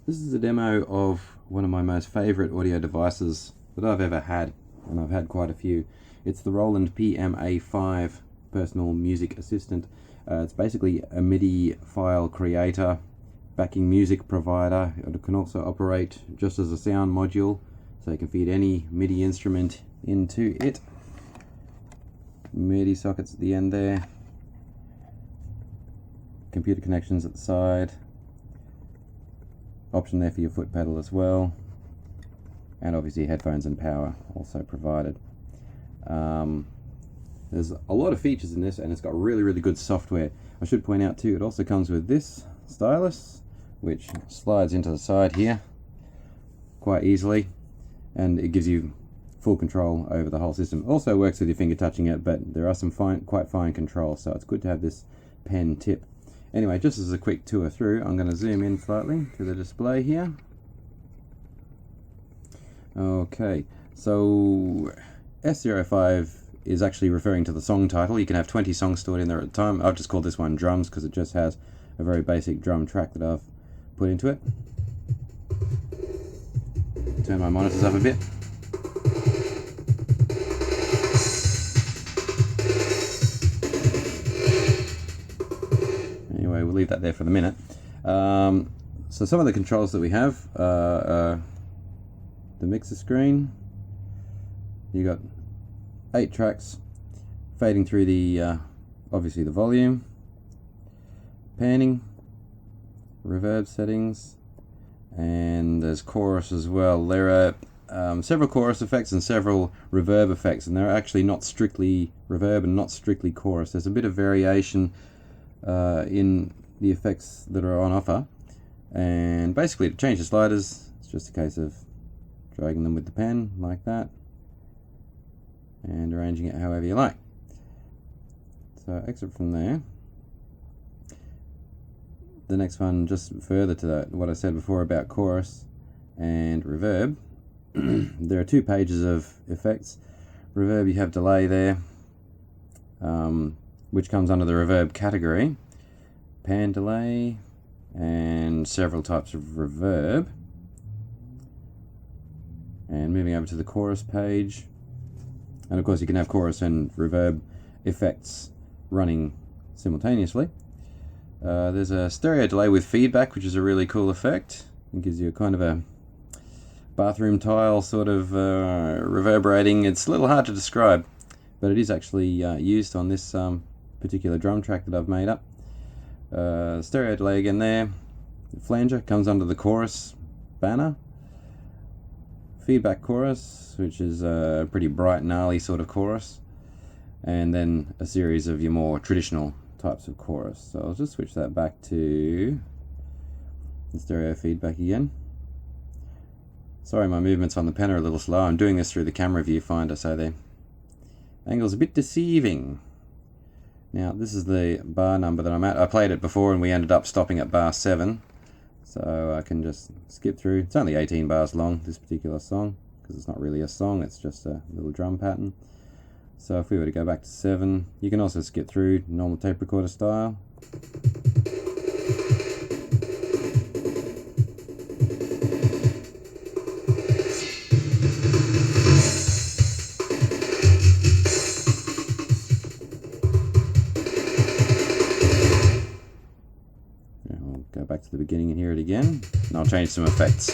This is a demo of one of my most favorite audio devices that I've ever had, and I've had quite a few. It's the Roland PMA5 personal music assistant. It's basically a MIDI file creator, backing music provider. It can also operate just as a sound module, so you can feed any MIDI instrument into it. MIDI sockets at the end there, computer connections at the side, option there for your foot pedal as well, and obviously headphones and power also provided. There's a lot of features in this, and it's got really good software. I should point out too, it also comes with this stylus, which slides into the side here quite easily, and it gives you full control over the whole system. Also works with your finger touching it, but there are some quite fine controls, so it's good to have this pen tip. Anyway, just as a quick tour through, I'm going to zoom in slightly to the display here. Okay, so S05 is actually referring to the song title. You can have 20 songs stored in there at a time. I've just called this one Drums because it just has a very basic drum track that I've put into it. Turn my monitors up a bit. Anyway, we'll leave that there for the minute. So some of the controls that we have are the mixer screen. You got 8 tracks, fading through the obviously the volume, panning, reverb settings, and there's chorus as well. There are several chorus effects and several reverb effects, and they're actually not strictly reverb and not strictly chorus. There's a bit of variation in the effects that are on offer, and basically to change the sliders, it's just a case of dragging them with the pen like that and arranging it however you like. So exit from there. The next one, just further to that, what I said before about chorus and reverb. There are 2 pages of effects. Reverb, you have delay there, which comes under the reverb category, pan delay, and several types of reverb. And moving over to the chorus page, and of course you can have chorus and reverb effects running simultaneously. There's a stereo delay with feedback, which is a really cool effect. It gives you a kind of a bathroom tile sort of reverberating. It's a little hard to describe, but it is actually used on this particular drum track that I've made up. Stereo delay again there. The flanger comes under the chorus banner. Feedback chorus, which is a pretty bright, gnarly sort of chorus, and then a series of your more traditional types of chorus. So I'll just switch that back to the stereo feedback again. Sorry, my movements on the pen are a little slow. I'm doing this through the camera viewfinder, so the angle's a bit deceiving. Now, this is the bar number that I'm at. I played it before and we ended up stopping at bar 7. So I can just skip through. It's only 18 bars long, this particular song, because it's not really a song, it's just a little drum pattern. So if we were to go back to 7, you can also skip through normal tape recorder style. Go back to the beginning and hear it again, and I'll change some effects.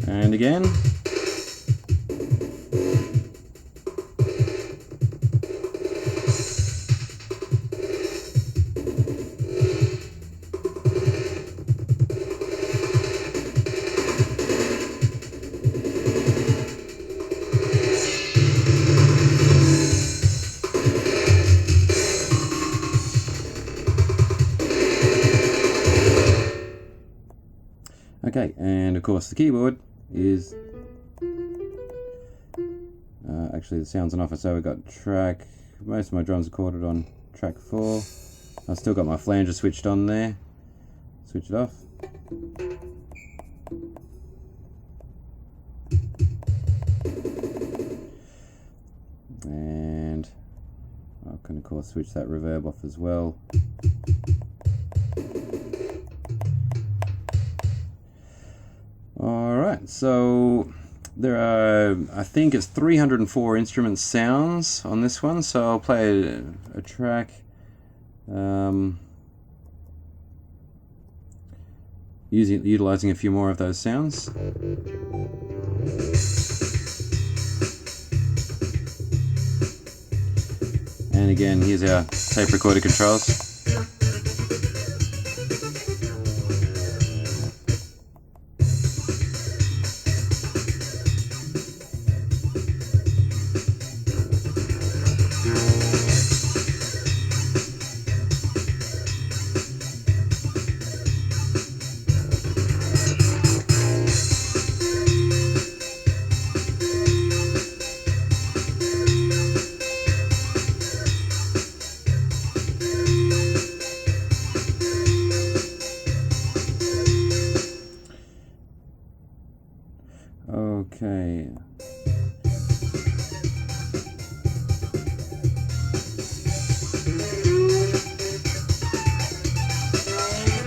And again. Okay, and of course the keyboard is actually the sounds on offer. So we've got most of my drums recorded on track 4. I've still got my flanger switched on there. Switch it off. And I can of course switch that reverb off as well. Alright, so there are, I think it's 304 instrument sounds on this one, so I'll play a track utilizing a few more of those sounds. And again, here's our tape recorder controls. Okay.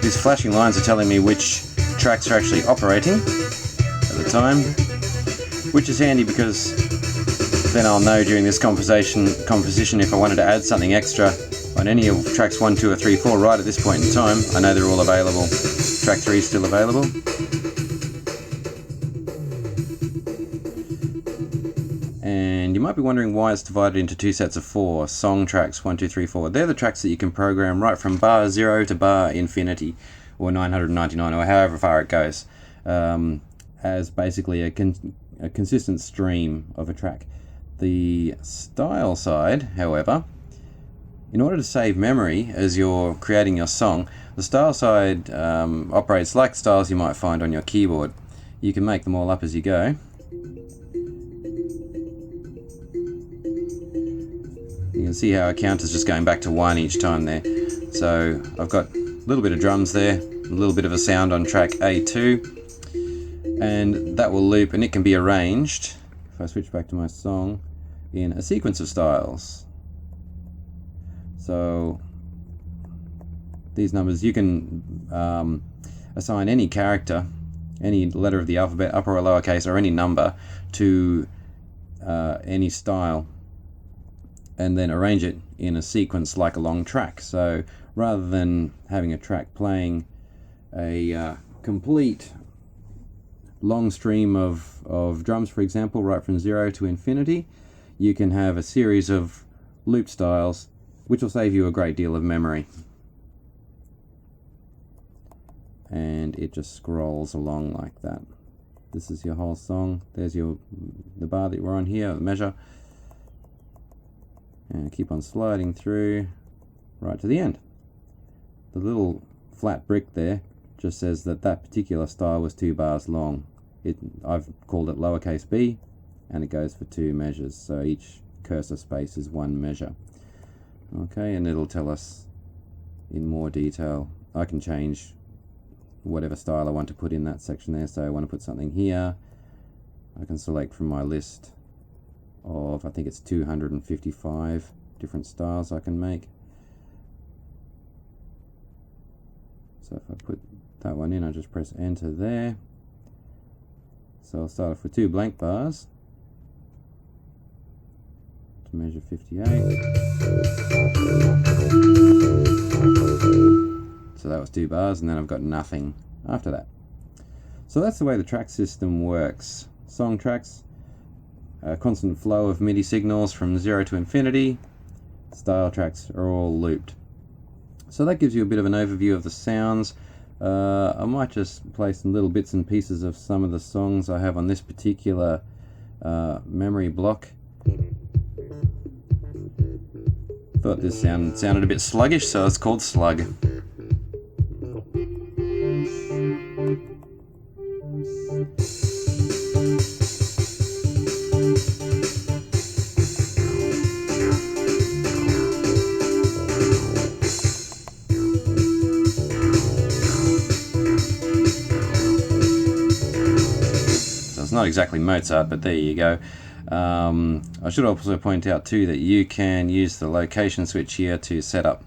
These flashing lines are telling me which tracks are actually operating at the time, which is handy because then I'll know during this composition if I wanted to add something extra on any of tracks 1, 2 or 3, 4 right at this point in time. I know they're all available. Track 3 is still available. And you might be wondering why it's divided into 2 sets of 4 song tracks, 1, 2, 3, 4. They're the tracks that you can program right from bar 0 to bar infinity, or 999, or however far it goes, as basically a consistent stream of a track. The style side, however, in order to save memory as you're creating your song, the style side operates like styles you might find on your keyboard. You can make them all up as you go. You can see how our counter's just going back to 1 each time there. So I've got a little bit of drums there, a little bit of a sound on track A2, and that will loop, and it can be arranged, if I switch back to my song, in a sequence of styles. So these numbers, you can assign any character, any letter of the alphabet, upper or lowercase, or any number to any style, and then arrange it in a sequence like a long track. So rather than having a track playing a complete long stream of drums, for example, right from 0 to infinity, you can have a series of loop styles, which will save you a great deal of memory. And it just scrolls along like that. This is your whole song. There's the bar that we're on here, the measure. And keep on sliding through right to the end. The little flat brick there just says that that particular style was 2 bars long. I've called it lowercase b, and it goes for 2 measures, so each cursor space is 1 measure. Okay, and it'll tell us in more detail. I can change whatever style I want to put in that section there. So I want to put something here, I can select from my list of, I think it's 255 different styles I can make. So if I put that one in, I just press enter there. So I'll start off with 2 blank bars to measure 58. So that was 2 bars, and then I've got nothing after that. So that's the way the track system works. Song tracks, a constant flow of MIDI signals from 0 to infinity. Style tracks are all looped. So that gives you a bit of an overview of the sounds. I might just play some little bits and pieces of some of the songs I have on this particular memory block. Thought this sounded a bit sluggish, so it's called Slug. not exactly Mozart, but there you go. I should also point out too that you can use the location switch here to set up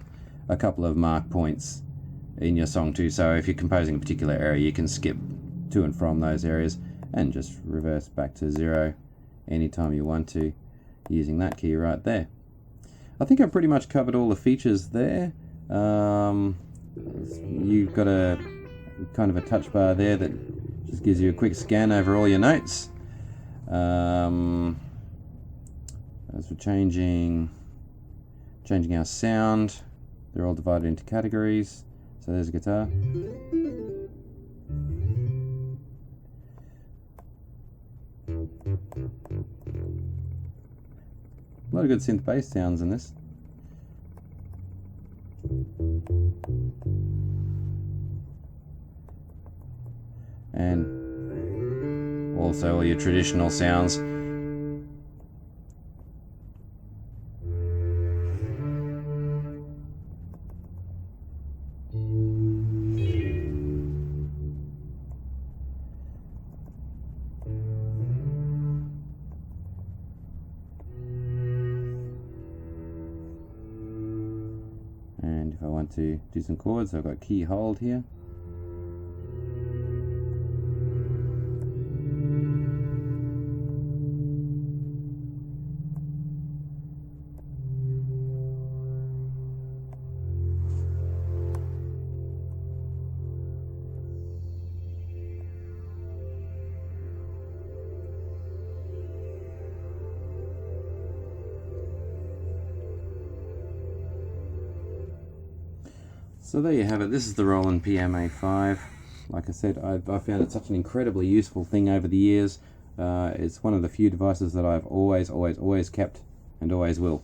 a couple of mark points in your song too. So if you're composing a particular area, you can skip to and from those areas and just reverse back to 0 anytime you want to, using that key right there. I think I've pretty much covered all the features there. You've got a kind of a touch bar there that just gives you a quick scan over all your notes. As for changing our sound, they're all divided into categories. So there's a guitar. A lot of good synth bass sounds in this. And also all your traditional sounds. And if I want to do some chords, I've got key hold here. So there you have it. This is the Roland PMA5. Like I said, I found it such an incredibly useful thing over the years. It's one of the few devices that I've always kept and always will.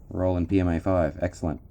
Roland PMA5, excellent.